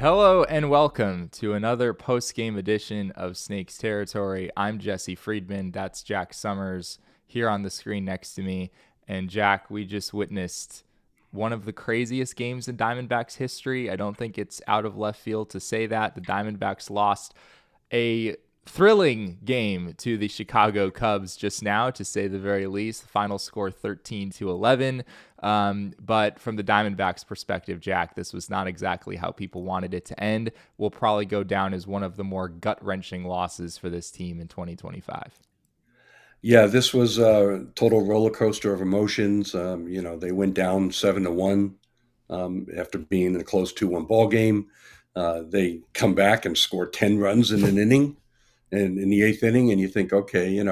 Hello and welcome to another post-game edition of Snakes Territory. I'm Jesse Friedman. That's Jack Sommers here on the screen next to me. And Jack, we just witnessed one of the craziest games in Diamondbacks history. I don't think it's out of left field to say that. The Diamondbacks lost a thrilling game to the Chicago Cubs just now, to say the very least. The final score 13-11. But from the Diamondbacks perspective, Jack, this was not exactly how people wanted it to end. Will probably go down as one of the more gut-wrenching losses for this team in 2025. Yeah, this was a total roller coaster of emotions. They went down 7-1 after being in a close 2-1 ball game. They come back and score 10 runs in an inning, and in the eighth inning, and you think, okay,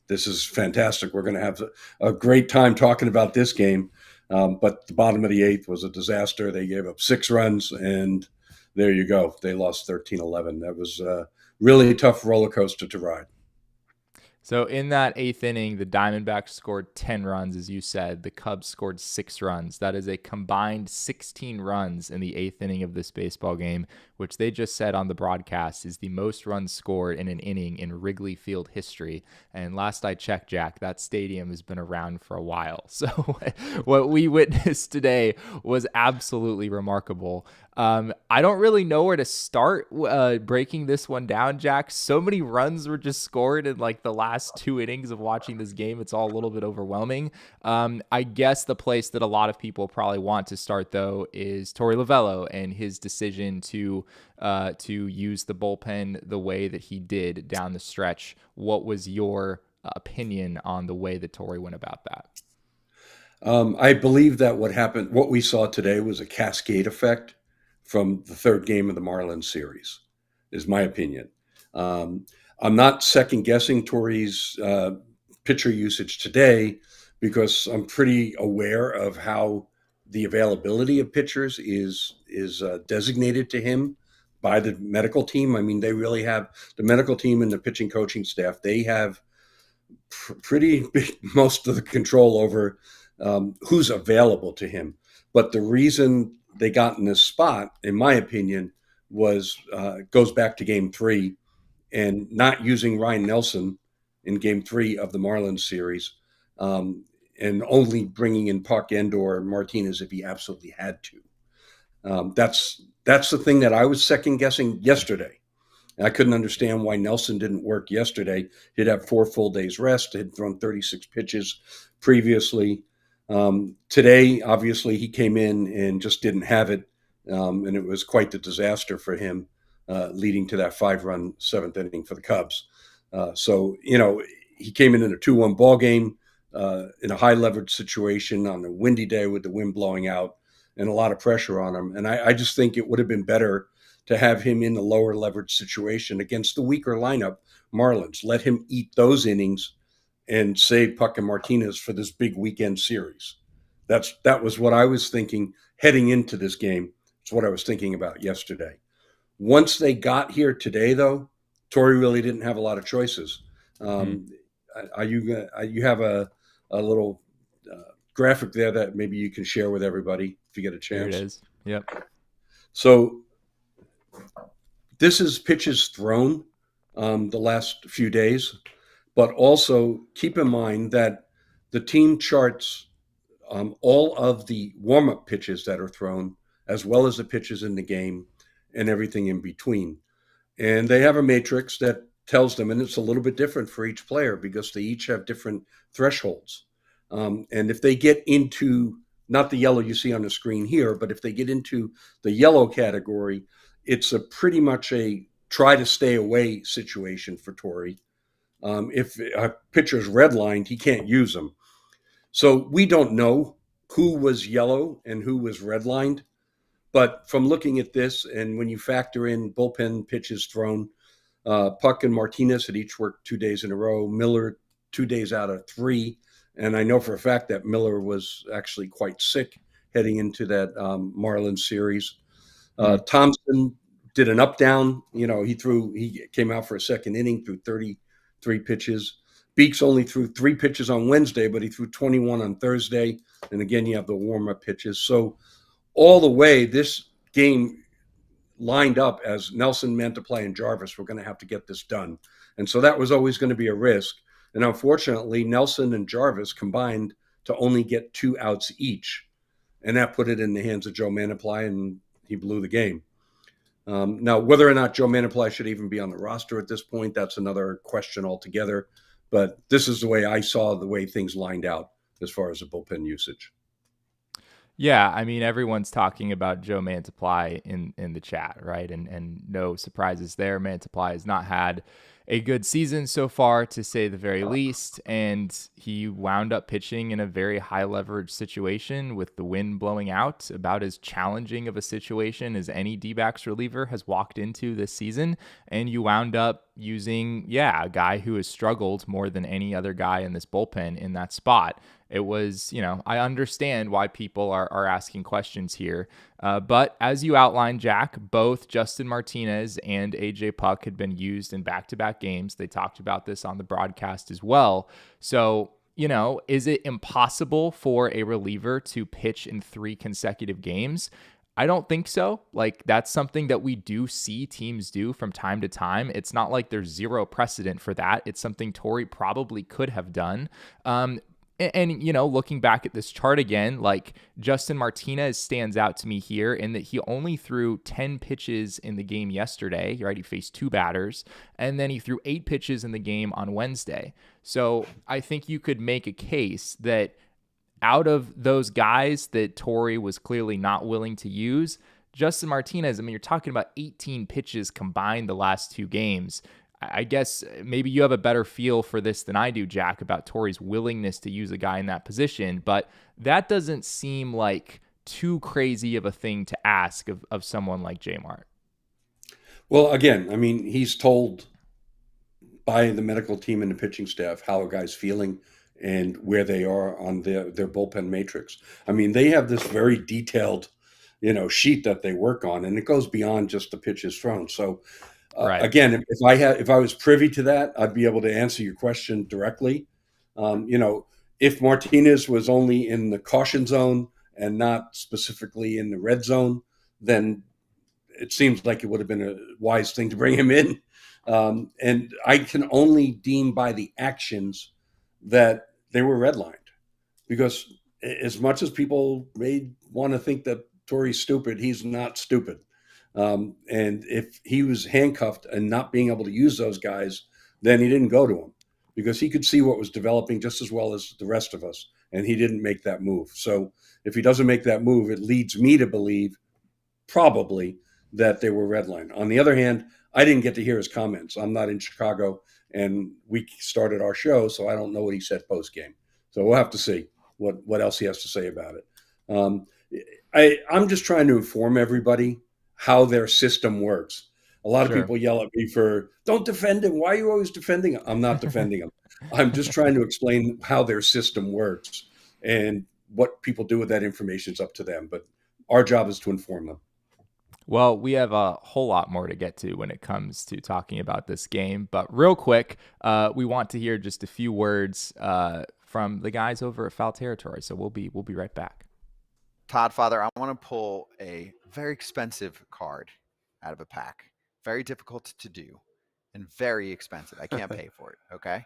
this is fantastic. We're going to have a great time talking about this game. But the bottom of the eighth was a disaster. They gave up 6 runs, and there you go. They lost 13-11. That was a really tough roller coaster to ride. So in that eighth inning, the Diamondbacks scored 10 runs, as you said. The Cubs scored 6 runs. That is a combined 16 runs in the eighth inning of this baseball game, which they just said on the broadcast is the most runs scored in an inning in Wrigley Field history. And last I checked, Jack, that stadium has been around for a while. So what we witnessed today was absolutely remarkable. I don't really know where to start breaking this one down, Jack. So many runs were just scored in like the last 2 innings of watching this game. It's all a little bit overwhelming. I guess the place that a lot of people probably want to start, though, is Torey Lovullo and his decision to use the bullpen the way that he did down the stretch. What was your opinion on the way that Torey went about that? I believe that what we saw today was a cascade effect from the third game of the Marlins series, is my opinion. I'm not second guessing Torey's pitcher usage today because I'm pretty aware of how the availability of pitchers is designated to him by the medical team. I mean, they really have the medical team and the pitching coaching staff. They have pretty big, most of the control over who's available to him. But the reason they got in this spot, in my opinion, was goes back to Game 3 and not using Ryan Nelson in Game 3 of the Marlins series, and only bringing in Puck and/or Martinez if he absolutely had to. That's the thing that I was second guessing yesterday. I couldn't understand why Nelson didn't work yesterday. He'd have 4 full days rest. Had thrown 36 pitches previously. Today, obviously, he came in and just didn't have it, and it was quite the disaster for him, leading to that 5-run seventh inning for the Cubs. He came in a 2-1 ball game in a high leverage situation on a windy day with the wind blowing out and a lot of pressure on him. And I just think it would have been better to have him in the lower leverage situation against the weaker lineup Marlins. Let him eat those innings and save Puck and Martinez for this big weekend series. That was what I was thinking heading into this game. It's what I was thinking about yesterday. Once they got here today, though, Torey really didn't have a lot of choices. You have a little graphic there that maybe you can share with everybody if you get a Here it chance. is. Yep. So this is pitches thrown the last few days, but also keep in mind that the team charts all of the warm-up pitches that are thrown, as well as the pitches in the game and everything in between. And they have a matrix that tells them, and it's a little bit different for each player because they each have different thresholds. And if they get into, not the yellow you see on the screen here, but if they get into the yellow category, it's a pretty much a try to stay away situation for Torey. If a pitcher's redlined, he can't use them. So we don't know who was yellow and who was redlined. But from looking at this, and when you factor in bullpen pitches thrown, Puck and Martinez had each worked 2 days in a row. Miller 2 days out of 3. And I know for a fact that Miller was actually quite sick heading into that Marlins series. Thompson did an up down. He came out for a second inning, threw 33 pitches. Beeks only threw 3 pitches on Wednesday, but he threw 21 on Thursday. And again, you have the warm up pitches. So all the way, this game lined up as Nelson, Mantiply, and Jarvis were going to have to get this done. And so that was always going to be a risk. And unfortunately, Nelson and Jarvis combined to only get 2 outs each. And that put it in the hands of Joe Mantiply, and he blew the game. Now, whether or not Joe Mantiply should even be on the roster at this point, that's another question altogether. But this is the way I saw the way things lined out as far as the bullpen usage. Yeah, I mean, everyone's talking about Joe Mantiply in the chat, right? And no surprises there. Mantiply has not had a good season so far, to say the very least, and he wound up pitching in a very high leverage situation with the wind blowing out, about as challenging of a situation as any D-backs reliever has walked into this season. And you wound up using, a guy who has struggled more than any other guy in this bullpen in that spot. It was, I understand why people are asking questions here. But as you outlined, Jack, both Justin Martinez and AJ Puck had been used in back-to-back games. They talked about this on the broadcast as well. So, is it impossible for a reliever to pitch in 3 consecutive games? I don't think so. Like, that's something that we do see teams do from time to time. It's not like there's zero precedent for that. It's something Torey probably could have done. And, looking back at this chart again, like, Justin Martinez stands out to me here in that he only threw 10 pitches in the game yesterday, right? He faced 2 batters, and then he threw 8 pitches in the game on Wednesday. So I think you could make a case that out of those guys that Torey was clearly not willing to use, Justin Martinez, I mean, you're talking about 18 pitches combined the last 2 games. I guess maybe you have a better feel for this than I do, Jack, about Torey's willingness to use a guy in that position, but that doesn't seem like too crazy of a thing to ask of someone like J Mart. Well, again, I mean, he's told by the medical team and the pitching staff how a guy's feeling and where they are on their bullpen matrix. I mean, they have this very detailed, sheet that they work on, and it goes beyond just the pitches thrown. So, Right. again, if I was privy to that, I'd be able to answer your question directly. If Martinez was only in the caution zone and not specifically in the red zone, then it seems like it would have been a wise thing to bring him in. And I can only deem by the actions that they were redlined, because as much as people may want to think that Torey's stupid, he's not stupid. And if he was handcuffed and not being able to use those guys, then he didn't go to them, because he could see what was developing just as well as the rest of us, and he didn't make that move. So if he doesn't make that move, it leads me to believe probably that they were redlined. On the other hand, I didn't get to hear his comments. I'm not in Chicago, and we started our show, so I don't know what he said post-game. So we'll have to see what else he has to say about it. I'm just trying to inform everybody how their system works. A lot of people yell at me for, don't defend him. Why are you always defending him? I'm not defending him. I'm just trying to explain how their system works, and what people do with that information is up to them. But our job is to inform them. Well, we have a whole lot more to get to when it comes to talking about this game. But real quick, we want to hear just a few words from the guys over at Foul Territory. So we'll be right back. Todd, Father, I want to pull a very expensive card out of a pack. Very difficult to do and very expensive. I can't pay for it, okay?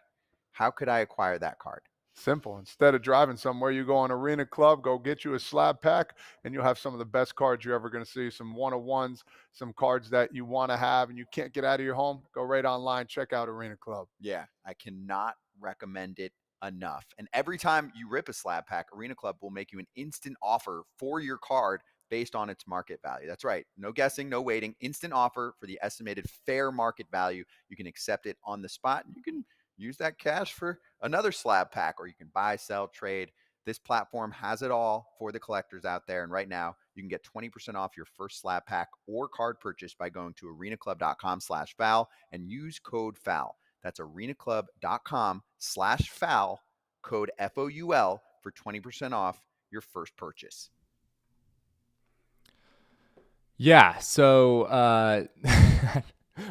How could I acquire that card? Simple. Instead of driving somewhere, you go on Arena Club, go get you a slab pack, and you'll have some of the best cards you're ever going to see. Some one-of-ones, some cards that you want to have and you can't get out of your home. Go right online, check out Arena Club. Yeah, I cannot recommend it enough. And every time you rip a slab pack, Arena Club will make you an instant offer for your card based on its market value. That's right. No guessing, no waiting. Instant offer for the estimated fair market value. You can accept it on the spot. You can use that cash for another slab pack, or you can buy, sell, trade. This platform has it all for the collectors out there. And right now, you can get 20% off your first slab pack or card purchase by going to arenaclub.com/foul and use code FOUL. That's arenaclub.com/foul, code FOUL for 20% off your first purchase. Yeah, so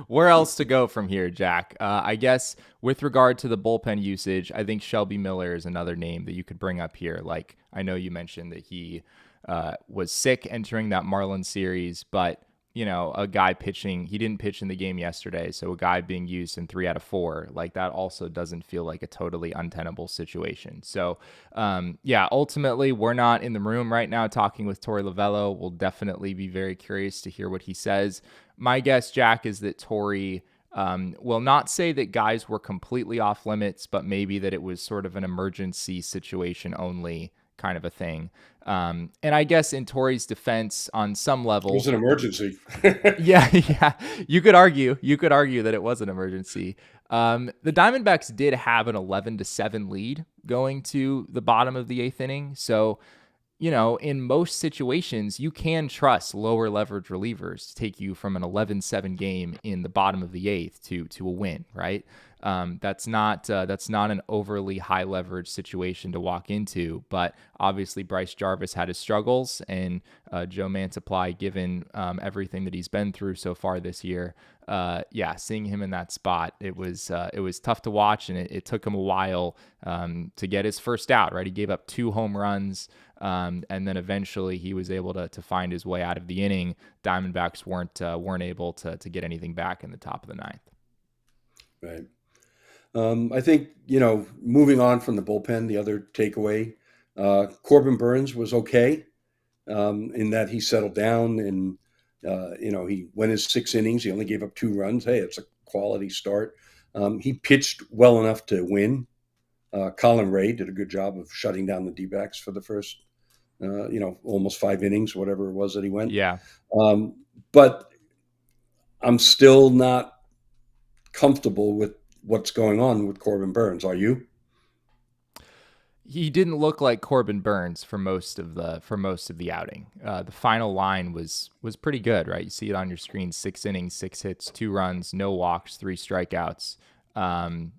where else to go from here, Jack? I guess with regard to the bullpen usage, I think Shelby Miller is another name that you could bring up here. Like, I know you mentioned that he was sick entering that Marlins series, but a guy pitching, he didn't pitch in the game yesterday, so a guy being used in 3 out of 4, like that also doesn't feel like a totally untenable situation. So, ultimately, we're not in the room right now talking with Torey Lovullo. We'll definitely be very curious to hear what he says. My guess, Jack, is that Torey will not say that guys were completely off limits, but maybe that it was sort of an emergency situation only kind of a thing. And I guess in Torey's defense, on some level, it was an emergency. yeah, you could argue that it was an emergency. The Diamondbacks did have an 11-7 lead going to the bottom of the 8th inning, so in most situations, you can trust lower leverage relievers to take you from an 11-7 game in the bottom of the 8th to a win, right? That's not an overly high leverage situation to walk into, but obviously Bryce Jarvis had his struggles, and Joe Mantiply, given everything that he's been through so far this year, seeing him in that spot, it was tough to watch, and it took him a while to get his first out, right? He gave up 2 home runs. And then eventually he was able to find his way out of the inning. Diamondbacks weren't able to get anything back in the top of the 9th. Right. I think, moving on from the bullpen, the other takeaway, Corbin Burnes was okay in that he settled down and, he went his 6 innings. He only gave up 2 runs. Hey, it's a quality start. He pitched well enough to win. Colin Ray did a good job of shutting down the D-backs for the first, almost 5 innings, whatever it was that he went. Yeah. But I'm still not comfortable with what's going on with Corbin Burnes. Are you? He didn't look like Corbin Burnes for most of the outing. The final line was pretty good, right? You see it on your screen: 6 innings, 6 hits, 2 runs, no walks, 3 strikeouts. But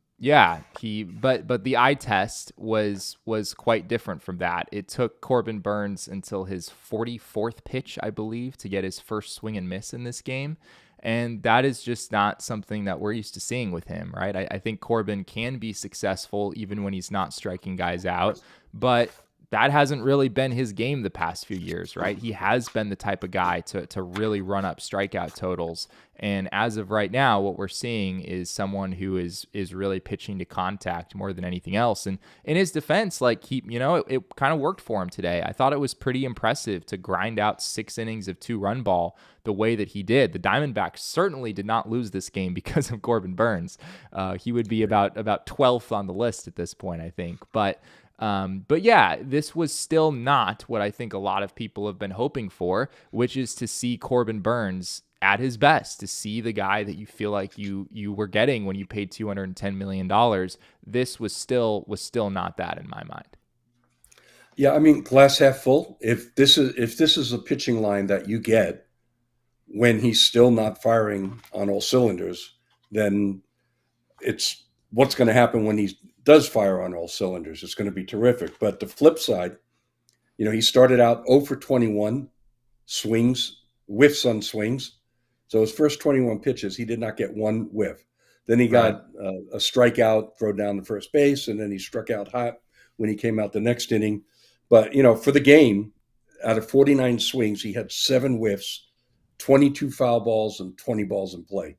the eye test was quite different from that. It took Corbin Burnes until his 44th pitch, I believe, to get his first swing and miss in this game. And that is just not something that we're used to seeing with him, right? I think Corbin can be successful even when he's not striking guys out, but that hasn't really been his game the past few years, right? He has been the type of guy to really run up strikeout totals. And as of right now, what we're seeing is someone who is really pitching to contact more than anything else. And in his defense, it kind of worked for him today. I thought it was pretty impressive to grind out 6 innings of 2-run ball the way that he did. The Diamondbacks certainly did not lose this game because of Corbin Burnes. He would be about 12th on the list at this point, I think. But yeah, this was still not what I think a lot of people have been hoping for, which is to see Corbin Burnes at his best, to see the guy that you feel like you were getting when you paid $210 million. This was still not that in my mind. Yeah, I mean, glass half full. If this is a pitching line that you get when he's still not firing on all cylinders, then it's what's going to happen when he does fire on all cylinders. It's going to be terrific. But the flip side, he started out 0 for 21 swings, whiffs on swings. So his first 21 pitches, he did not get 1 whiff. Then he got a strikeout, throw down the first base, and then he struck out hot when he came out the next inning. But, for the game, out of 49 swings, he had 7 whiffs, 22 foul balls, and 20 balls in play.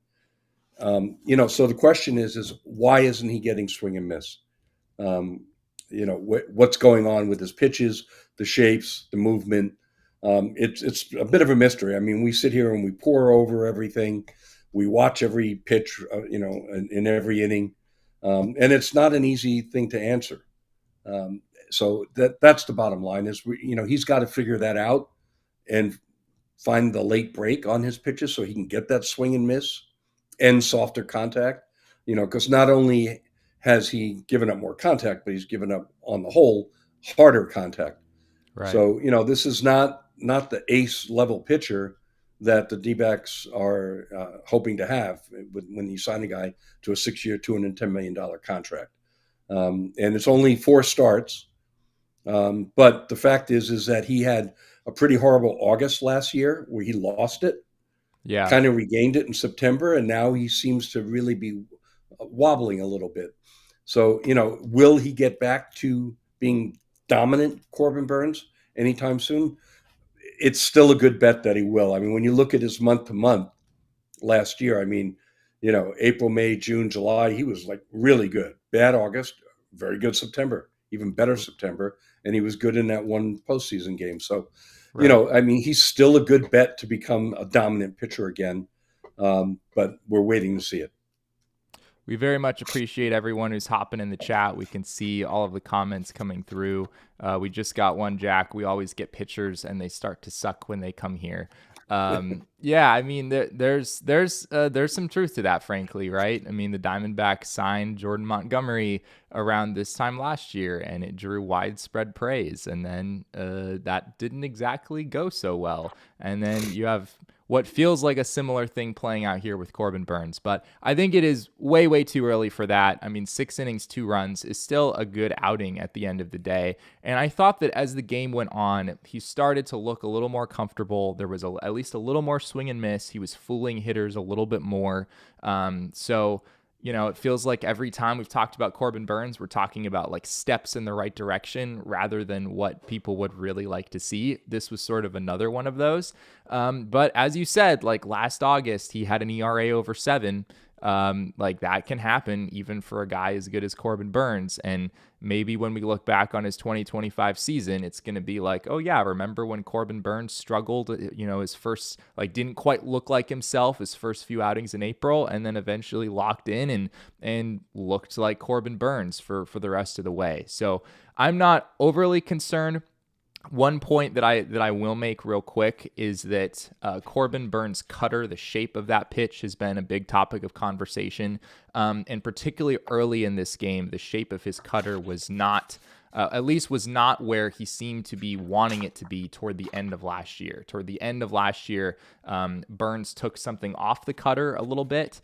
So the question is why isn't he getting swing and miss? What's going on with his pitches, the shapes, the movement? It's a bit of a mystery. I mean, we sit here and we pour over everything. We watch every pitch, in every inning. And it's not an easy thing to answer. So that's the bottom line is, he's got to figure that out and find the late break on his pitches so he can get that swing and miss and softer contact, because not only has he given up more contact, but he's given up, on the whole, harder contact. Right. So, this is not the ace level pitcher that the D-backs are hoping to have when you sign a guy to a 6-year, $210 million contract. And it's only 4 starts. But the fact is that he had a pretty horrible August last year where he lost it. Yeah. Kind of regained it in September, and now he seems to really be wobbling a little bit. So, will he get back to being dominant Corbin Burnes anytime soon? it's still a good bet that he will. I mean, when you look at his month to month last year, I mean, April, May, June, July, he was like really good. Bad August, very good September, even better September, and he was good in that one postseason game. So, Right. I mean, he's still a good bet to become a dominant pitcher again, but we're waiting to see it. We very much appreciate everyone who's hopping in the chat. We can see all of the comments coming through. We just got one, Jack. We always get pictures and they start to suck when they come here. Yeah, I mean, there's some truth to that, frankly, right? I mean, the Diamondbacks signed Jordan Montgomery around this time last year, and it drew widespread praise. And then that didn't exactly go so well. And then you have what feels like a similar thing playing out here with Corbin Burnes. But I think it is way, way too early for that. I mean, 6 innings, 2 runs is still a good outing at the end of the day. And I thought that as the game went on, he started to look a little more comfortable. There was at least a little more swing and miss. He was fooling hitters a little bit more. So it feels like every time we've talked about Corbin Burnes, we're talking about like steps in the right direction rather than what people would really like to see. This was sort of another one of those. But as you said, like last August, he had an ERA over 7. Like that can happen even for a guy as good as Corbin Burnes. And maybe when we look back on his 2025 season, it's going to be like, oh yeah, remember when Corbin Burnes struggled, his first, like didn't quite look like himself his first few outings in April, and then eventually locked in and looked like Corbin Burnes for the rest of the way. So I'm not overly concerned. One point that I will make real quick is that Corbin Burnes' cutter, the shape of that pitch, has been a big topic of conversation. And particularly early in this game, the shape of his cutter was not, at least was not where he seemed to be wanting it to be toward the end of last year. Toward the end of last year, Burnes took something off the cutter a little bit.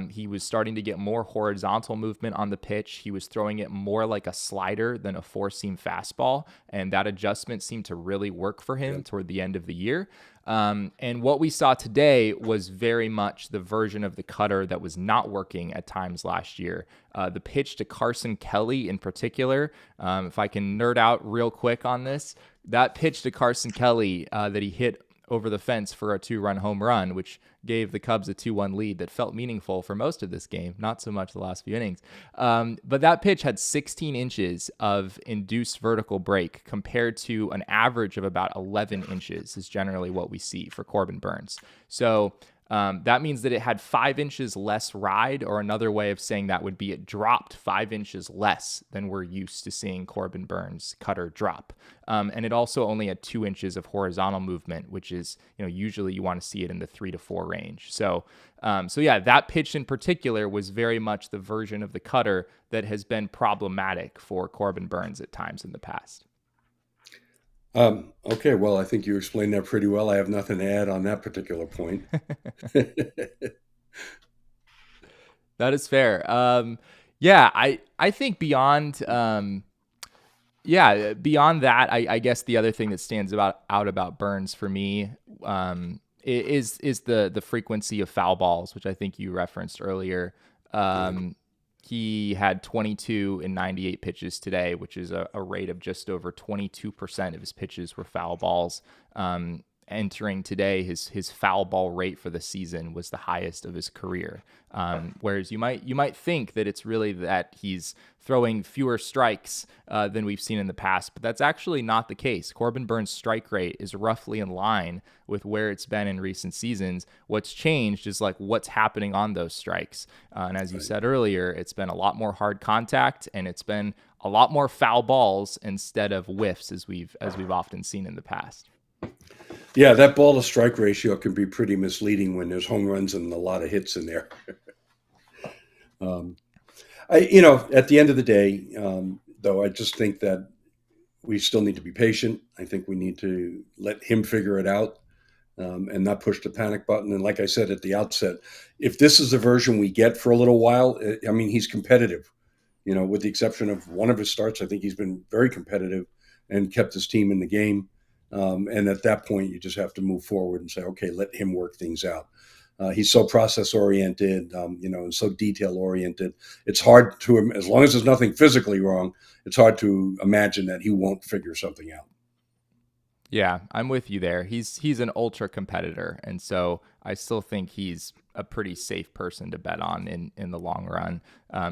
He was starting to get more horizontal movement on the pitch. He was throwing it more like a slider than a 4-seam fastball, and that adjustment seemed to really work for him toward the end of the year. And what we saw today was very much the version of the cutter that was not working at times last year. The pitch to Carson Kelly in particular, if I can nerd out real quick on this, that pitch to Carson Kelly that he hit over the fence for a 2-run home run, which gave the Cubs a 2-1 lead that felt meaningful for most of this game, not so much the last few innings. But that pitch had 16 inches of induced vertical break compared to an average of about 11 inches is generally what we see for Corbin Burnes. So that means that it had 5 inches less ride, or another way of saying that would be it dropped 5 inches less than we're used to seeing Corbin Burnes' cutter drop. And it also only had 2 inches of horizontal movement, which is, usually you want to see it in the 3 to 4 range. So yeah, that pitch in particular was very much the version of the cutter that has been problematic for Corbin Burnes at times in the past. Okay, well, I think you explained that pretty well. I have nothing to add on that particular point. That is fair. Yeah, I think beyond that, I guess the other thing that stands out about Burnes for me is the frequency of foul balls, which I think you referenced earlier. He had 22 in 98 pitches today, which is a rate of just over 22% of his pitches were foul balls. Entering today, his foul ball rate for the season was the highest of his career. Whereas you might think that it's really that he's throwing fewer strikes than we've seen in the past, but that's actually not the case. Corbin Burnes' strike rate is roughly in line with where it's been in recent seasons. What's changed is like what's happening on those strikes. And as you said earlier, it's been a lot more hard contact, and it's been a lot more foul balls instead of whiffs as we've often seen in the past. Yeah, that ball to strike ratio can be pretty misleading when there's home runs and a lot of hits in there. At the end of the day, though, I just think that we still need to be patient. I think we need to let him figure it out and not push the panic button. And like I said at the outset, if this is the version we get for a little while, I mean, he's competitive. With the exception of one of his starts, I think he's been very competitive and kept his team in the game. And at that point, you just have to move forward and say, okay, let him work things out. He's so process oriented, and so detail oriented. It's hard to, as long as there's nothing physically wrong, it's hard to imagine that he won't figure something out. Yeah, I'm with you there. He's an ultra competitor, and so I still think he's a pretty safe person to bet on in the long run.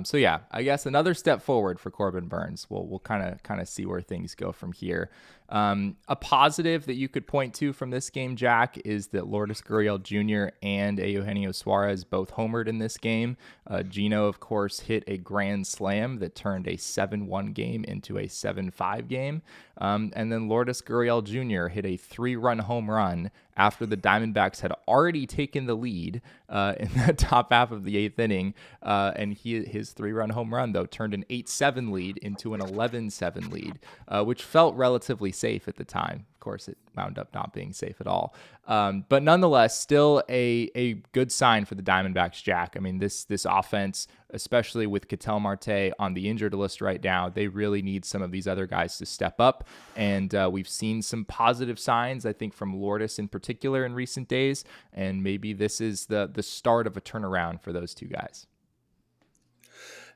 So yeah, I guess another step forward for Corbin Burnes. We'll kind of see where things go from here. A positive that you could point to from this game, Jack, is that Lourdes Gurriel Jr. and Eugenio Suarez both homered in this game. Geno, of course, hit a grand slam that turned a 7-1 game into a 7-5 game. And then Lourdes Gurriel Jr. hit a 3-run home run after the Diamondbacks had already taken the lead in the top half of the 8th inning. And his 3-run home run, though, turned an 8-7 lead into an 11-7 lead, which felt relatively safe at the time. Of course, it wound up not being safe at all. But nonetheless, still a good sign for the Diamondbacks, Jack. I mean, this offense, especially with Ketel Marte on the injured list right now, they really need some of these other guys to step up. And we've seen some positive signs, I think, from Lourdes in particular in recent days. And maybe this is the start of a turnaround for those two guys.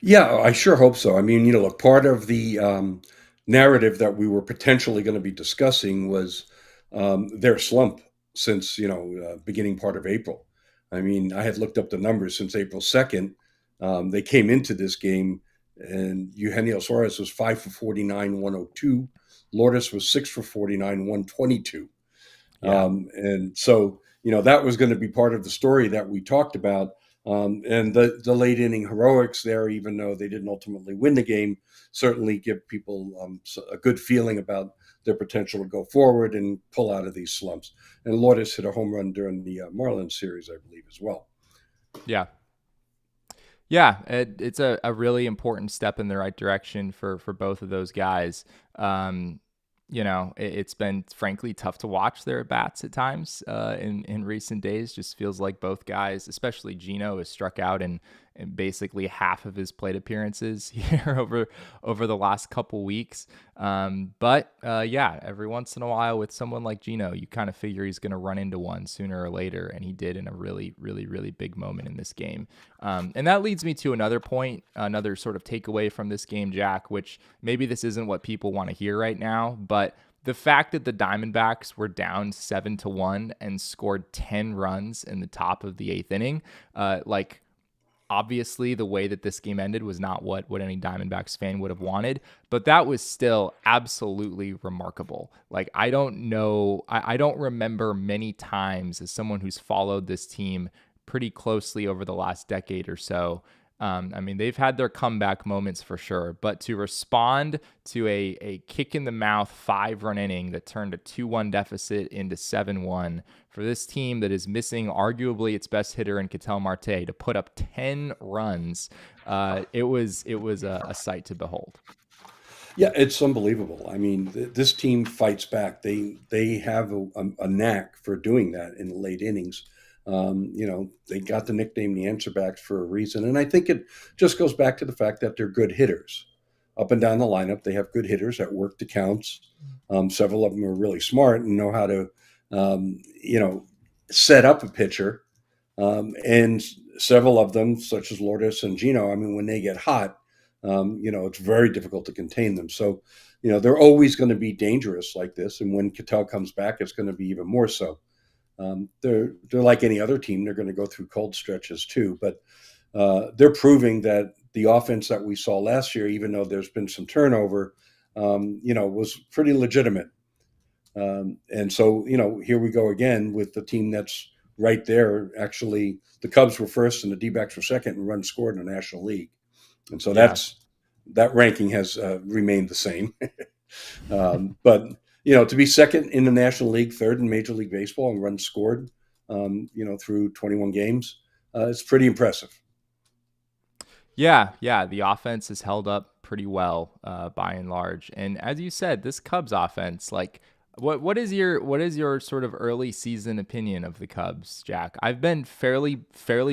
Yeah, I sure hope so. I mean, look, part of the narrative that we were potentially going to be discussing was their slump since, beginning part of April. I mean, I had looked up the numbers since April 2nd. They came into this game, and Eugenio Suarez was 5 for 49, 102. Lourdes was 6 for 49, 122. Yeah. And so, that was going to be part of the story that we talked about. And the late inning heroics there, even though they didn't ultimately win the game, certainly give people a good feeling about their potential to go forward and pull out of these slumps. And Lourdes hit a home run during the Marlins series, I believe, as well. Yeah. Yeah, it's a really important step in the right direction for both of those guys. It's been frankly tough to watch their at-bats at times in recent days. Just feels like both guys, especially Geno, has struck out in basically half of his plate appearances here over the last couple weeks. But every once in a while with someone like Geno, you kind of figure he's going to run into one sooner or later, and he did in a really, really, really big moment in this game. And that leads me to another point, another sort of takeaway from this game, Jack, which maybe this isn't what people want to hear right now, but the fact that the Diamondbacks were down 7-1 and scored 10 runs in the top of the 8th inning, obviously, the way that this game ended was not what any Diamondbacks fan would have wanted, but that was still absolutely remarkable. Like, I don't remember many times as someone who's followed this team pretty closely over the last decade or so. They've had their comeback moments for sure, but to respond to a kick in the mouth 5-run inning that turned a 2-1 deficit into 7-1 for this team that is missing arguably its best hitter in Ketel Marte to put up 10 runs, it was a sight to behold. Yeah, it's unbelievable. I mean, this team fights back. They have a knack for doing that in the late innings. They got the nickname the Answerbacks for a reason. And I think it just goes back to the fact that they're good hitters. Up and down the lineup, they have good hitters that work the counts. Several of them are really smart and know how to, set up a pitcher. And several of them, such as Lourdes and Geno, when they get hot, it's very difficult to contain them. So, they're always going to be dangerous like this. And when Ketel comes back, it's going to be even more so. They're like any other team. They're going to go through cold stretches too, but they're proving that the offense that we saw last year, even though there's been some turnover, was pretty legitimate. And so, here we go again with the team that's right there. Actually, the Cubs were first and the D-backs were second in runs scored in the National League. And so that ranking has remained the same. But to be second in the National League, third in Major League Baseball and runs scored, through 21 games, it's pretty impressive. Yeah. The offense has held up pretty well by and large. And as you said, this Cubs offense, what is your sort of early season opinion of the Cubs, Jack? I've been fairly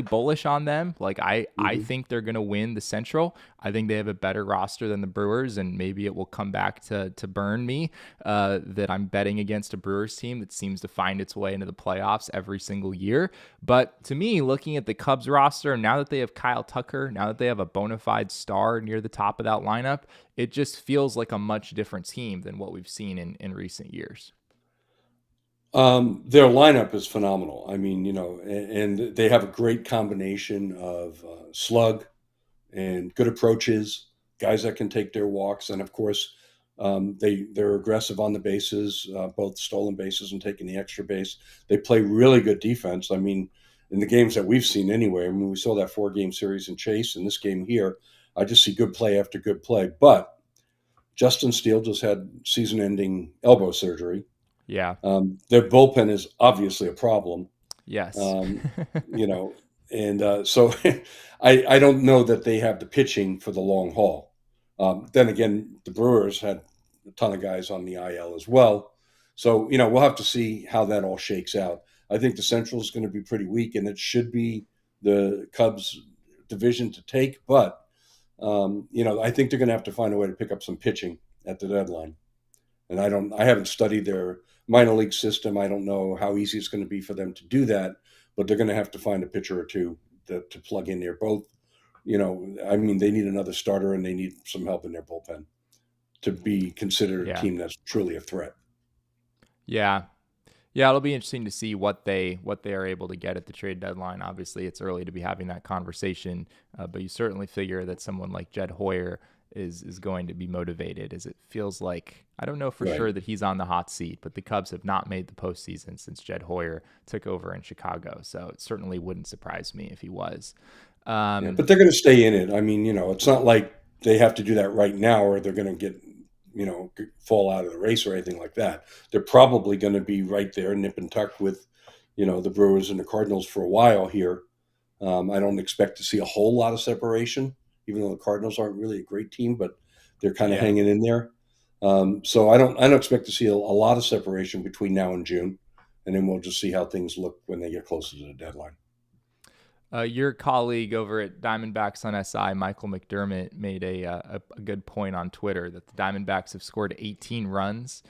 bullish on them. I think they're going to win the Central. I think they have a better roster than the Brewers, and maybe it will come back to burn me that I'm betting against a Brewers team that seems to find its way into the playoffs every single year. But to me, looking at the Cubs roster, now that they have Kyle Tucker, now that they have a bona fide star near the top of that lineup, it just feels like a much different team than what we've seen in recent years. Their lineup is phenomenal. I mean, and they have a great combination of slug and good approaches, guys that can take their walks, and of course, they're aggressive on the bases, both stolen bases and taking the extra base. They play really good defense. I mean, in the games that we've seen anyway. I mean, we saw that 4-game series in Chase, and this game here, I just see good play after good play. But Justin Steele just had season-ending elbow surgery. Yeah. Their bullpen is obviously a problem. Yes. So I don't know that they have the pitching for the long haul. Then again, the Brewers had a ton of guys on the IL as well. So, we'll have to see how that all shakes out. I think the Central is going to be pretty weak, and it should be the Cubs division to take. But, I think they're going to have to find a way to pick up some pitching at the deadline. And I haven't studied their minor league system. I don't know how easy it's going to be for them to do that, but they're going to have to find a pitcher or two to plug in there. Both, they need another starter and they need some help in their bullpen to be considered a team that's truly a threat. Yeah. Yeah, it'll be interesting to see what they are able to get at the trade deadline. Obviously, it's early to be having that conversation, but you certainly figure that someone like Jed Hoyer is going to be motivated, as it feels like, I don't know for sure that he's on the hot seat, but the Cubs have not made the postseason since Jed Hoyer took over in Chicago. So it certainly wouldn't surprise me if he was. But they're going to stay in it. I mean, it's not like they have to do that right now or they're going to get, fall out of the race or anything like that. They're probably going to be right there, nip and tuck with, the Brewers and the Cardinals for a while here. I don't expect to see a whole lot of separation, even though the Cardinals aren't really a great team, but they're kind of hanging in there. So I don't expect to see a lot of separation between now and June, and then we'll just see how things look when they get closer to the deadline. Your colleague over at Diamondbacks on SI, Michael McDermott, made a good point on Twitter that the Diamondbacks have scored 18 runs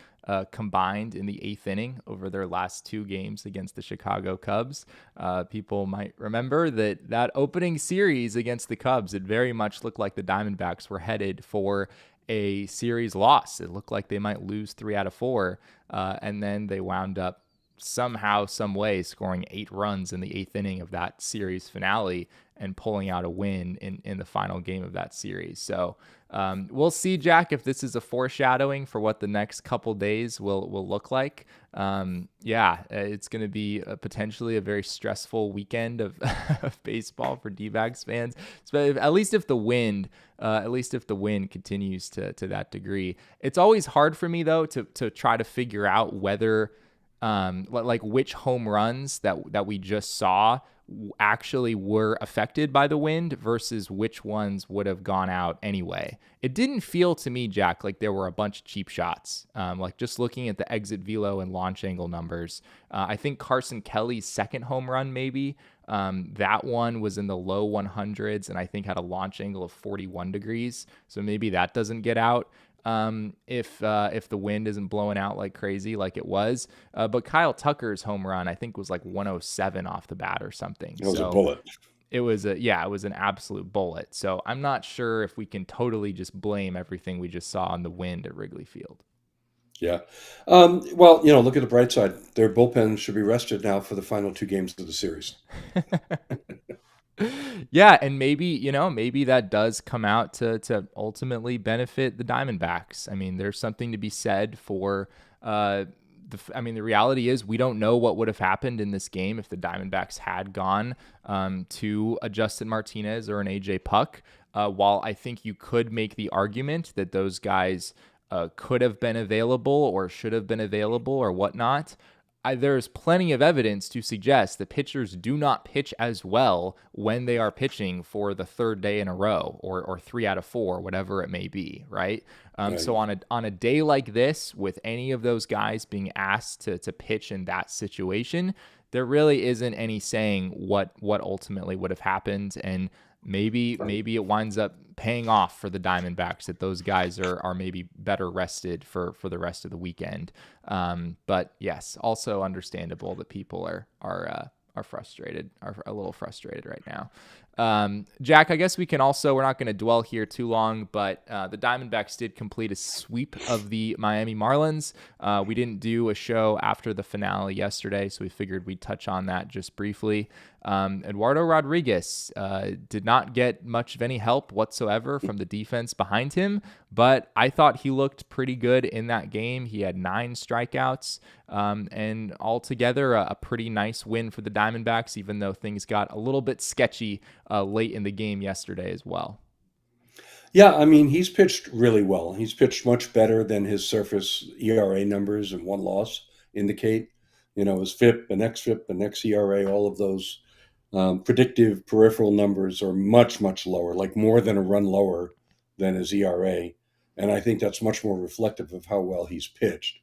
combined in the 8th inning over their last 2 games against the Chicago Cubs. People might remember that opening series against the Cubs, it very much looked like the Diamondbacks were headed for a series loss. It looked like they might lose 3 out of 4, and then they wound up somehow, some way, scoring 8 runs in the 8th inning of that series finale and pulling out a win in the final game of that series. So we'll see, Jack, if this is a foreshadowing for what the next couple days will look like. It's going to be potentially a very stressful weekend of baseball for D-backs fans, at least if the wind continues to that degree. It's always hard for me, though, to try to figure out whether like which home runs that we just saw actually were affected by the wind versus which ones would have gone out anyway. It didn't feel to me, Jack, like there were a bunch of cheap shots. Like just looking at the exit velo and launch angle numbers, I think Carson Kelly's second home run, maybe that one was in the low 100s and I think had a launch angle of 41 degrees. So maybe that doesn't get out if the wind isn't blowing out like crazy like it was. But Kyle Tucker's home run, I think, was like 107 off the bat or something. It was a bullet. It was an absolute bullet. So I'm not sure if we can totally just blame everything we just saw on the wind at Wrigley Field. Yeah. Well, look at the bright side. Their bullpen should be rested now for the final 2 games of the series. Yeah, and maybe that does come out to ultimately benefit the Diamondbacks. I mean, there's something to be said for the reality is we don't know what would have happened in this game if the Diamondbacks had gone to a Justin Martinez or an AJ Puck. While I think you could make the argument that those guys could have been available or should have been available or whatnot, there's plenty of evidence to suggest that pitchers do not pitch as well when they are pitching for the 3rd day in a row or 3 out of 4, whatever it may be, right? So on a day like this, with any of those guys being asked to pitch in that situation, there really isn't any saying what ultimately would have happened, and maybe it winds up paying off for the Diamondbacks that those guys are maybe better rested for the rest of the weekend. But yes, also understandable that people are frustrated, are a little frustrated right now. Jack, I guess we're not going to dwell here too long, but the Diamondbacks did complete a sweep of the Miami Marlins. We didn't do a show after the finale yesterday, so we figured we'd touch on that just briefly. Eduardo Rodriguez did not get much of any help whatsoever from the defense behind him, but I thought he looked pretty good in that game. He had 9 strikeouts, and altogether a pretty nice win for the Diamondbacks, even though things got a little bit sketchy late in the game yesterday as well. Yeah, I mean, he's pitched really well. He's pitched much better than his surface ERA numbers and 1 loss indicate. His FIP and xFIP and xERA, all of those predictive peripheral numbers are much, much lower, like more than a run lower than his ERA. And I think that's much more reflective of how well he's pitched.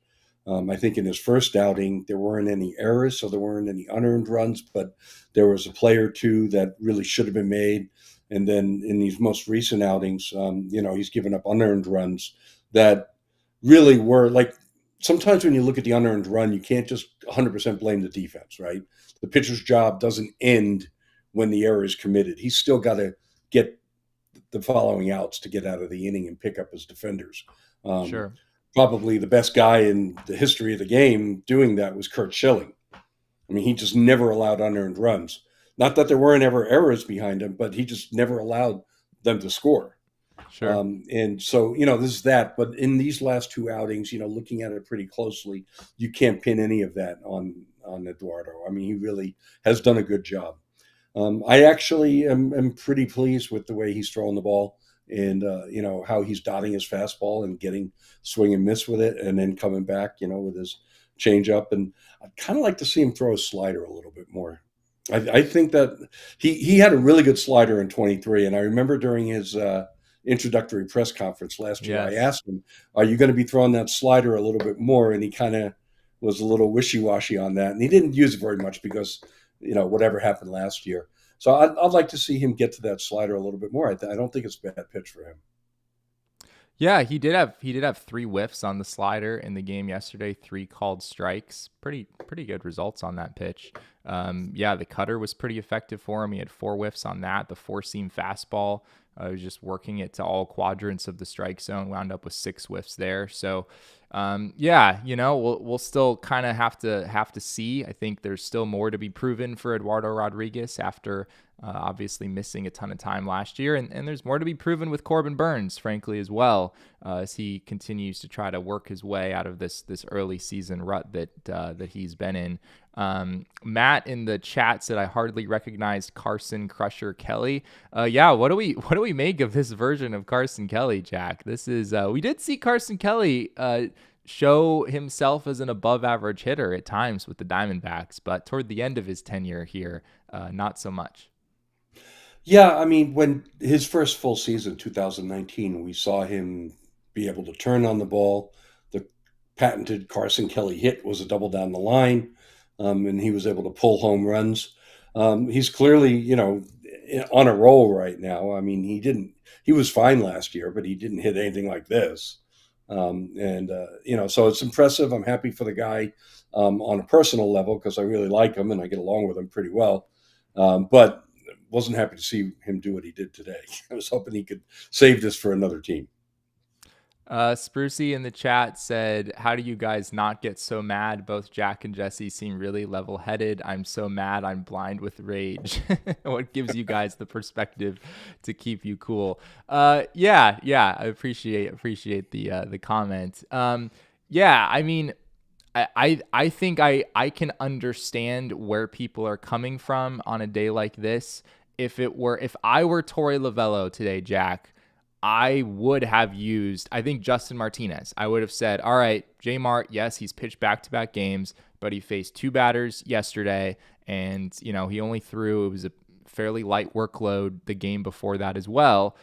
I think in his first outing, there weren't any errors, so there weren't any unearned runs, but there was a play or two that really should have been made. And then in these most recent outings, he's given up unearned runs that really were like, sometimes when you look at the unearned run, you can't just 100% blame the defense, right? The pitcher's job doesn't end when the error is committed. He's still got to get the following outs to get out of the inning and pick up his defenders. Sure. Probably the best guy in the history of the game doing that was Curt Schilling. I mean, he just never allowed unearned runs. Not that there weren't ever errors behind him, but he just never allowed them to score. Sure. And so, this is that. But in these last 2 outings, looking at it pretty closely, you can't pin any of that on Eduardo. I mean, he really has done a good job. I actually am pretty pleased with the way he's throwing the ball and, how he's dotting his fastball and getting swing and miss with it and then coming back, with his changeup. And I'd kind of like to see him throw a slider a little bit more. I think that he had a really good slider in 23. And I remember during his introductory press conference last year, Yes. I asked him, are you going to be throwing that slider a little bit more? And he kind of was a little wishy-washy on that. And he didn't use it very much because, whatever happened last year. So I'd like to see him get to that slider a little bit more. I don't think it's a bad pitch for him. Yeah, he did have 3 whiffs on the slider in the game yesterday, 3 called strikes. Pretty good results on that pitch. The cutter was pretty effective for him. He had 4 whiffs on that. The 4-seam fastball, was just working it to all quadrants of the strike zone, wound up with 6 whiffs there. So, we'll still kind of have to see. I think there's still more to be proven for Eduardo Rodriguez after obviously missing a ton of time last year. And there's more to be proven with Corbin Burnes, frankly, as well, as he continues to try to work his way out of this early season rut that he's been in. Matt in the chat said, I hardly recognized Carson Crusher Kelly. What do we make of this version of Carson Kelly, Jack? This is, we did see Carson Kelly show himself as an above average hitter at times with the Diamondbacks, but toward the end of his tenure here, not so much. Yeah, I mean, when his first full season, 2019, we saw him be able to turn on the ball. The patented Carson Kelly hit was a double down the line, and he was able to pull home runs. He's clearly, on a roll right now. I mean, he was fine last year, but he didn't hit anything like this. So it's impressive. I'm happy for the guy on a personal level because I really like him and I get along with him pretty well. But wasn't happy to see him do what he did today. I was hoping he could save this for another team. Sprucey in the chat said, how do you guys not get so mad? Both Jack and Jesse seem really level-headed. I'm so mad I'm blind with rage. What gives you guys the perspective to keep you cool? I appreciate the comment. I mean, I think I can understand where people are coming from on a day like this. If I were Torey Lovullo today, Jack, I would have used, I think, Justin Martinez. I would have said, all right, J Mart, yes, he's pitched back-to-back games, but he faced 2 batters yesterday, and, he only threw, it was a fairly light workload the game before that as well.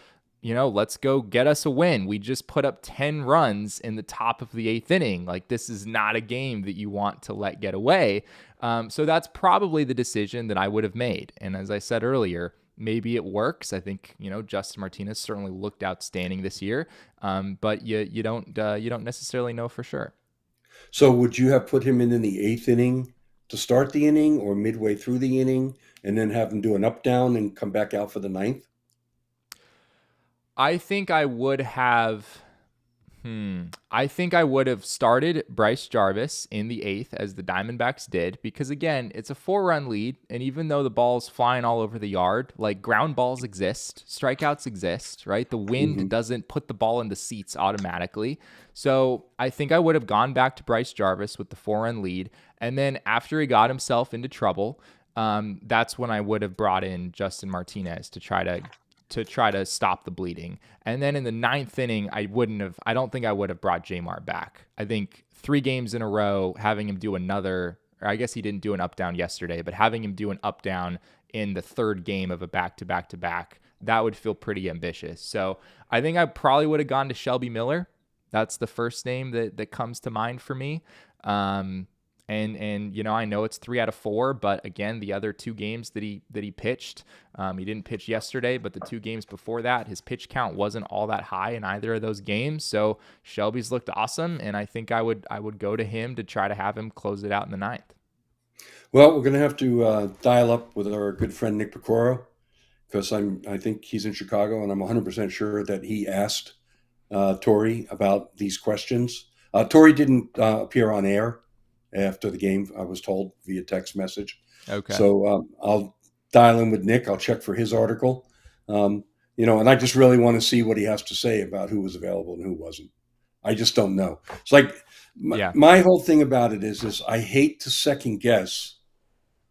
Let's go get us a win. We just put up 10 runs in the top of the 8th inning. Like, this is not a game that you want to let get away. So that's probably the decision that I would have made. And as I said earlier, maybe it works. I think, Justin Martinez certainly looked outstanding this year, but you don't necessarily know for sure. So would you have put him in the 8th inning to start the inning or midway through the inning, and then have him do an up down and come back out for the ninth? I think I would have. I think I would have started Bryce Jarvis in the 8th as the Diamondbacks did, because again, it's a 4-run lead. And even though the ball's flying all over the yard, like ground balls exist, strikeouts exist, right? The wind doesn't put the ball in the seats automatically. So I think I would have gone back to Bryce Jarvis with the 4-run lead. And then after he got himself into trouble, that's when I would have brought in Justin Martinez to try to stop the bleeding. And then in the 9th inning, I don't think I would have brought Jamar back. I think 3 games in a row, having him do another, or I guess he didn't do an up down yesterday, but having him do an up down in the 3rd game of a back-to-back-to-back, that would feel pretty ambitious. So I think I probably would have gone to Shelby Miller. That's the first name that comes to mind for me. And I know it's 3 out of 4, but again, the other 2 games that he pitched, he didn't pitch yesterday, but the 2 games before that, his pitch count wasn't all that high in either of those games. So Shelby's looked awesome, and I think I would go to him to try to have him close it out in the 9th. Well, we're going to have to dial up with our good friend Nick Picoro, because I think he's in Chicago, and I'm 100% sure that he asked Torey about these questions. Torey didn't appear on air after the game, I was told via text message. Okay. So I'll dial in with Nick. I'll check for his article. And I just really want to see what he has to say about who was available and who wasn't. I just don't know. It's like my whole thing about it is I hate to second guess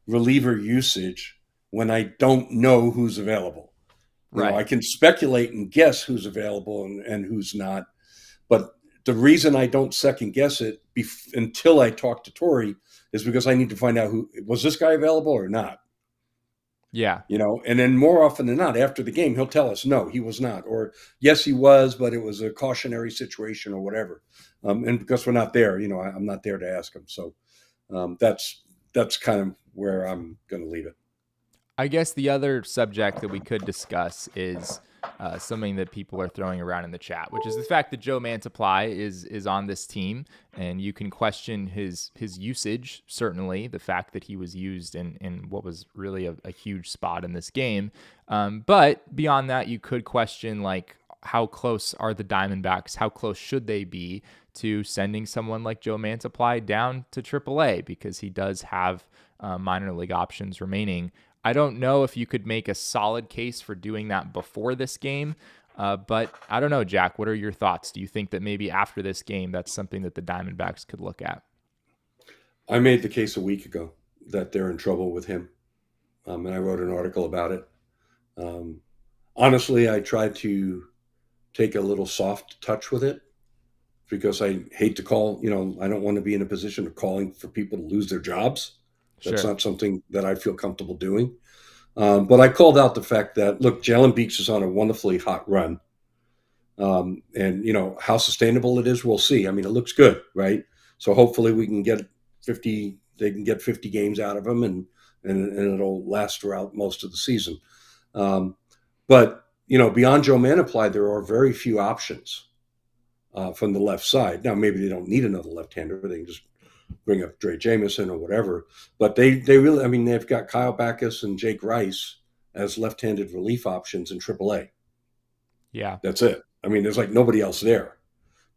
reliever usage when I don't know who's available. Right. I can speculate and guess who's available and who's not, but the reason I don't second guess it until I talk to Torey is because I need to find out who was this guy available or not. Yeah. And then more often than not, after the game, he'll tell us, no, he was not, or yes, he was, but it was a cautionary situation or whatever. And because we're not there, I'm not there to ask him. So that's kind of where I'm going to leave it. I guess the other subject that we could discuss is something that people are throwing around in the chat, which is the fact that Joe Mantiply is on this team, and you can question his usage, certainly, the fact that he was used in what was really a huge spot in this game. But beyond that, you could question, like, how close are the Diamondbacks? How close should they be to sending someone like Joe Mantiply down to AAA, because he does have minor league options remaining. I don't know if you could make a solid case for doing that before this game, but I don't know, Jack. What are your thoughts? Do you think that maybe after this game, that's something that the Diamondbacks could look at? I made the case a week ago that they're in trouble with him, and I wrote an article about it. Honestly, I tried to take a little soft touch with it because I hate to call, I don't want to be in a position of calling for people to lose their jobs. That's not something that I feel comfortable doing. But I called out the fact that, look, Jalen Beeks is on a wonderfully hot run. And, how sustainable it is, we'll see. I mean, it looks good, right? So hopefully we can get 50 games out of him and it'll last throughout most of the season. But, beyond Joe Mantiply, there are very few options from the left side. Now, maybe they don't need another left-hander. They can just bring up Dre Jameson or whatever, but they really, they've got Kyle Backus and Jake Rice as left-handed relief options in AAA. Yeah. That's it. There's like nobody else there.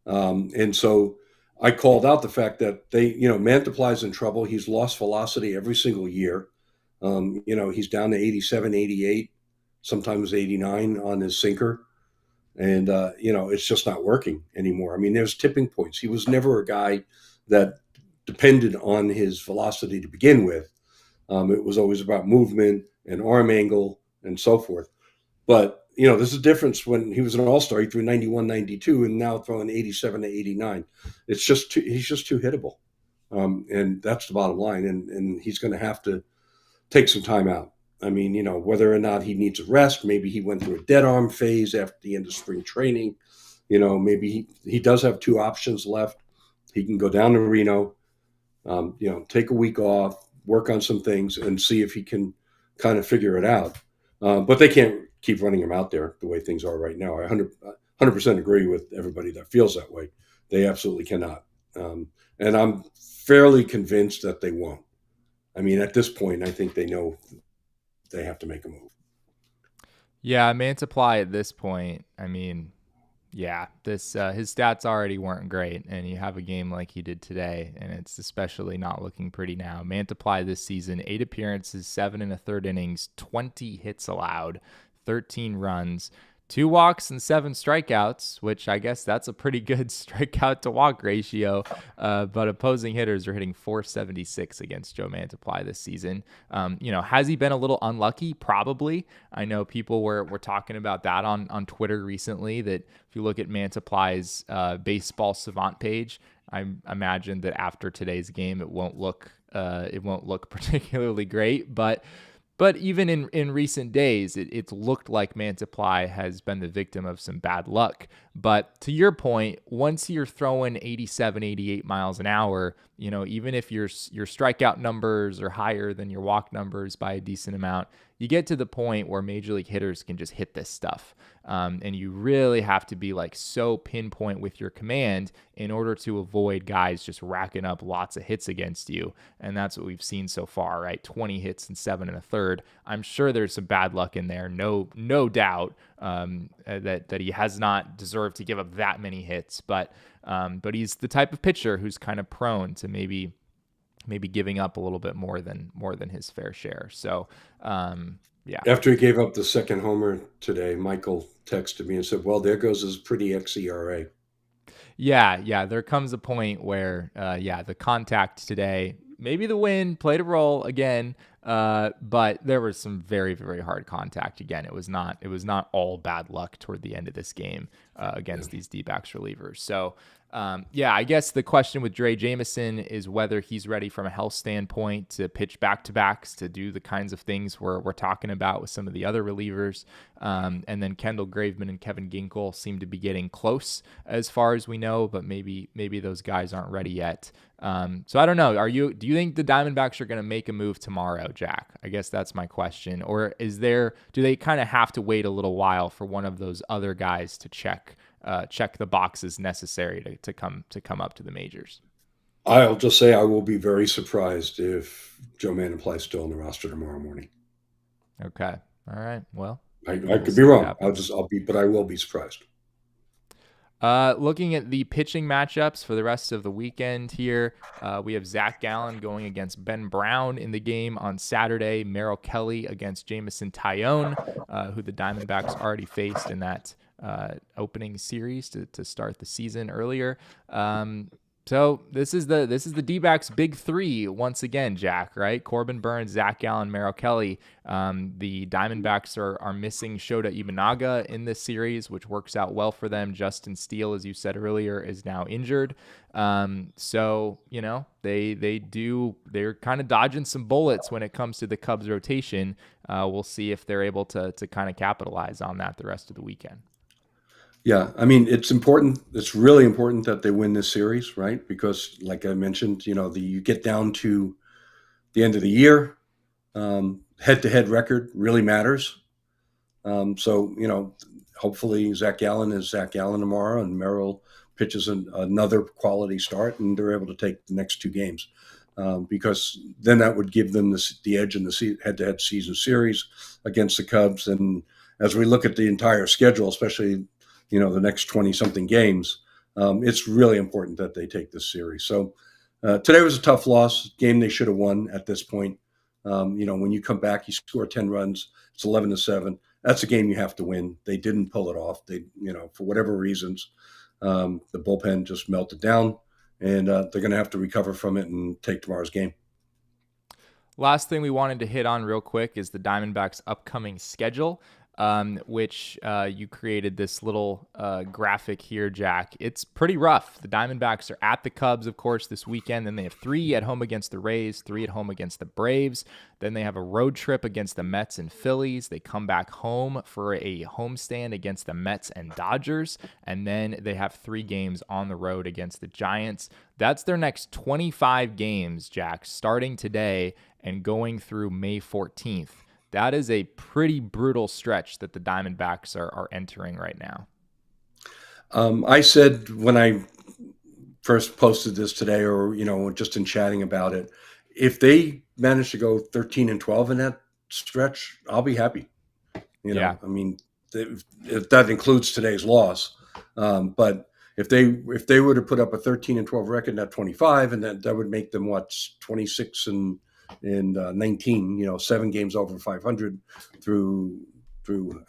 And so I called out the fact that Mantiply's in trouble. He's lost velocity every single year. He's down to 87, 88, sometimes 89 on his sinker. And, it's just not working anymore. There's tipping points. He was never a guy that depended on his velocity to begin with. It was always about movement and arm angle and so forth. But, there's a difference. When he was an all-star, he threw 91, 92, and now throwing 87 to 89. He's just too hittable. And that's the bottom line. And he's going to have to take some time out. Whether or not he needs a rest, maybe he went through a dead arm phase after the end of spring training. Maybe he does have 2 options left. He can go down to Reno, take a week off, work on some things, and see if he can kind of figure it out. But they can't keep running him out there the way things are right now. I 100% agree with everybody that feels that way. They absolutely cannot. And I'm fairly convinced that they won't. I mean, at this point, I think they know they have to make a move. Yeah, Mantiply at this point, I mean, yeah, this his stats already weren't great, and you have a game like he did today, and it's especially not looking pretty now. Mantiply this season, 8 appearances, 7 1/3 innings, 20 hits allowed, 13 runs, 2 walks and 7 strikeouts, which I guess that's a pretty good strikeout to walk ratio. But opposing hitters are hitting .476 against Joe Mantiply this season. Has he been a little unlucky? Probably. I know people were talking about that on Twitter recently, that if you look at Mantiply's baseball savant page, I imagine that after today's game, it won't look particularly great, but even in recent days, it's looked like Mantiply has been the victim of some bad luck. But to your point, once you're throwing 87, 88 miles an hour, even if your strikeout numbers are higher than your walk numbers by a decent amount, you get to the point where major league hitters can just hit this stuff. And you really have to be like so pinpoint with your command in order to avoid guys just racking up lots of hits against you. And that's what we've seen so far, right? 20 hits and 7 1/3. I'm sure there's some bad luck in there. No doubt that he has not deserved to give up that many hits, but he's the type of pitcher who's kind of prone to maybe giving up a little bit more than his fair share. So, yeah. After he gave up the second homer today, Michael texted me and said, "Well, there goes his pretty xERA." Yeah. There comes a point where, the contact today, maybe the wind played a role again, but there was some very, very hard contact again. It was not all bad luck toward the end of this game against these D-backs relievers. So, I guess the question with Dre Jameson is whether he's ready from a health standpoint to pitch back-to-backs, to do the kinds of things we're talking about with some of the other relievers. And then Kendall Graveman and Kevin Ginkel seem to be getting close as far as we know, but maybe those guys aren't ready yet. So I don't know. Do you think the Diamondbacks are going to make a move tomorrow, Jack? I guess that's my question. Or do they kind of have to wait a little while for one of those other guys to check the boxes necessary to come up to the majors? I'll just say I will be very surprised if Joe Mantiply is still on the roster tomorrow morning. Okay. All right. Well, I could be wrong. But I will be surprised. Looking at the pitching matchups for the rest of the weekend here, we have Zach Gallen going against Ben Brown in the game on Saturday. Merrill Kelly against Jameson Taillon, who the Diamondbacks already faced in that opening series to start the season earlier. So this is the D-backs big three once again, Jack, right? Corbin Burnes, Zach Gallen, Merrill Kelly. The Diamondbacks are missing Shota Imanaga in this series, which works out well for them. Justin Steele, as you said earlier, is now injured. So, they're kind of dodging some bullets when it comes to the Cubs rotation. We'll see if they're able to kind of capitalize on that the rest of the weekend. Yeah, I mean, it's important. It's really important that they win this series, right? Because, like I mentioned, you get down to the end of the year, head-to-head record really matters. So, hopefully Zach Gallen is Zach Gallen tomorrow, and Merrill pitches another quality start, and they're able to take the next 2 games. Because then that would give them the edge in the head-to-head season series against the Cubs. And as we look at the entire schedule, especially the next 20-something games, it's really important that they take this series. So today was a tough loss, game they should have won at this point. When you come back, you score 10 runs, it's 11-7. That's a game you have to win. They didn't pull it off. They, for whatever reasons, the bullpen just melted down, and they're going to have to recover from it and take tomorrow's game. Last thing we wanted to hit on real quick is the Diamondbacks' upcoming schedule. Which you created this little graphic here, Jack. It's pretty rough. The Diamondbacks are at the Cubs, of course, this weekend. Then they have 3 at home against the Rays, 3 at home against the Braves. Then they have a road trip against the Mets and Phillies. They come back home for a homestand against the Mets and Dodgers. And then they have 3 games on the road against the Giants. That's their next 25 games, Jack, starting today and going through May 14th. That is a pretty brutal stretch that the Diamondbacks are entering right now. I said when I first posted this today, or just in chatting about it, if they manage to go 13-12 in that stretch, I'll be happy. Yeah. I mean, if that includes today's loss, but if they were to put up a 13-12 record, not 25, and that would make them 26 and 19. 7 games over 500 through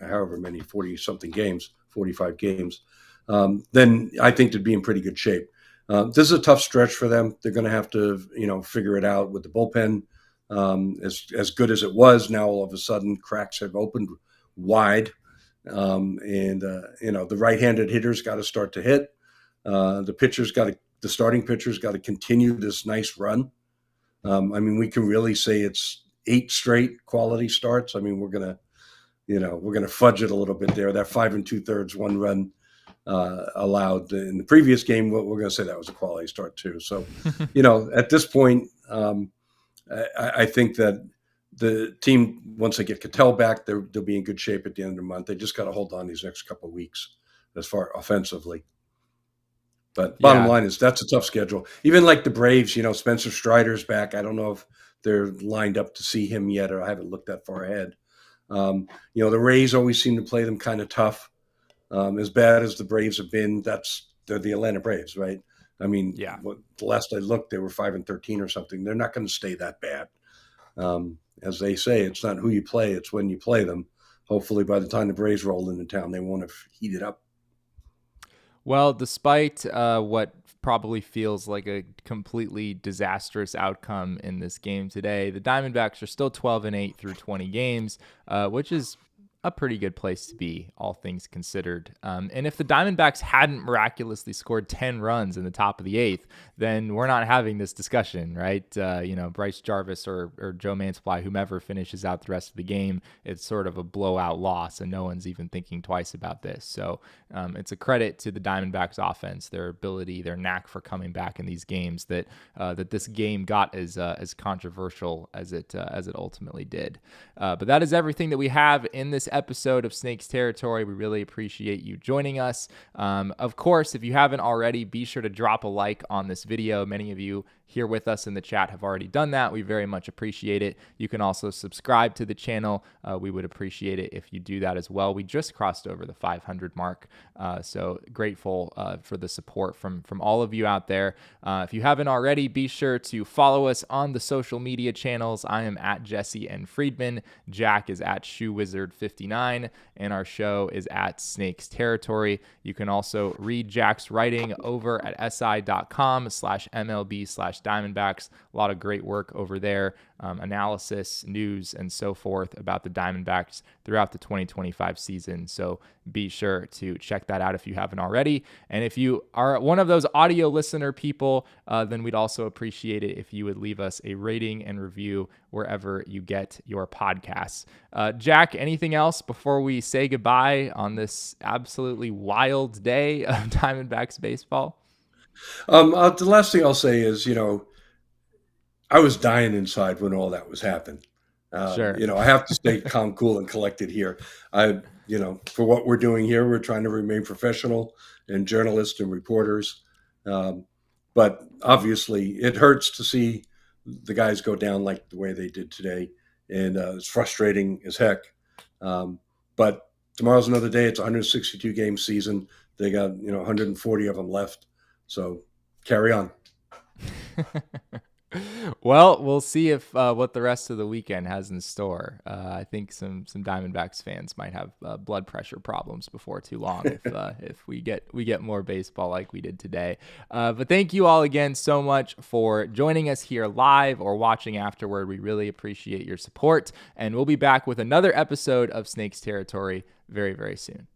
however many 40 something games, 45 games. Then I think they'd be in pretty good shape. This is a tough stretch for them. They're going to have to figure it out with the bullpen. As good as it was, now all of a sudden cracks have opened wide. The right-handed hitters got to start to hit. The starting pitchers got to continue this nice run. We can really say it's 8 straight quality starts. We're gonna fudge it a little bit there. That 5 2/3 1 run allowed in the previous game, we're gonna say that was a quality start too. So, at this point, I think that the team, once they get Cattell back, they'll be in good shape at the end of the month. They just got to hold on these next couple of weeks as far offensively. But bottom line is that's a tough schedule. Even like the Braves, Spencer Strider's back. I don't know if they're lined up to see him yet, or I haven't looked that far ahead. The Rays always seem to play them kind of tough. As bad as the Braves have been, they're the Atlanta Braves, right? The last I looked, they were 5-13 or something. They're not going to stay that bad. As they say, it's not who you play, it's when you play them. Hopefully by the time the Braves roll into town, they won't have heated up. Well, despite what probably feels like a completely disastrous outcome in this game today, the Diamondbacks are still 12-8 through 20 games, which is a pretty good place to be, all things considered. And if the Diamondbacks hadn't miraculously scored 10 runs in the top of the 8th, then we're not having this discussion, right? Bryce Jarvis or Joe Mantiply, whomever finishes out the rest of the game, it's sort of a blowout loss, and no one's even thinking twice about this. So it's a credit to the Diamondbacks offense, their ability, their knack for coming back in these games, that this game got as controversial as it ultimately did. But that is everything that we have in this episode of Snakes Territory. We really appreciate you joining us. Of course, if you haven't already, be sure to drop a like on this video. Many of you here with us in the chat have already done that. We very much appreciate it. You can also subscribe to the channel. We would appreciate it if you do that as well. We just crossed over the 500 mark, so grateful for the support from all of you out there. If you haven't already, be sure to follow us on the social media channels. I am at Jesse and Friedman. Jack is at ShoeWizard59, and our show is at Snakes Territory. You can also read Jack's writing over at si.com/MLB/Diamondbacks. A lot of great work over there, analysis, news, and so forth about the Diamondbacks throughout the 2025 season. So be sure to check that out if you haven't already. And if you are one of those audio listener people, then we'd also appreciate it if you would leave us a rating and review wherever you get your podcasts. Jack, anything else before we say goodbye on this absolutely wild day of Diamondbacks baseball? The last thing I'll say is, I was dying inside when all that was happening. Sure. I have to stay calm, cool, and collected here. For what we're doing here, we're trying to remain professional and journalists and reporters. But obviously, it hurts to see the guys go down like the way they did today, and it's frustrating as heck. But tomorrow's another day. It's a 162 game season. They got 140 of them left. So carry on. Well, we'll see if what the rest of the weekend has in store. I think some Diamondbacks fans might have blood pressure problems before too long if we get more baseball like we did today. But thank you all again so much for joining us here live or watching afterward. We really appreciate your support, and we'll be back with another episode of Snakes Territory very, very soon.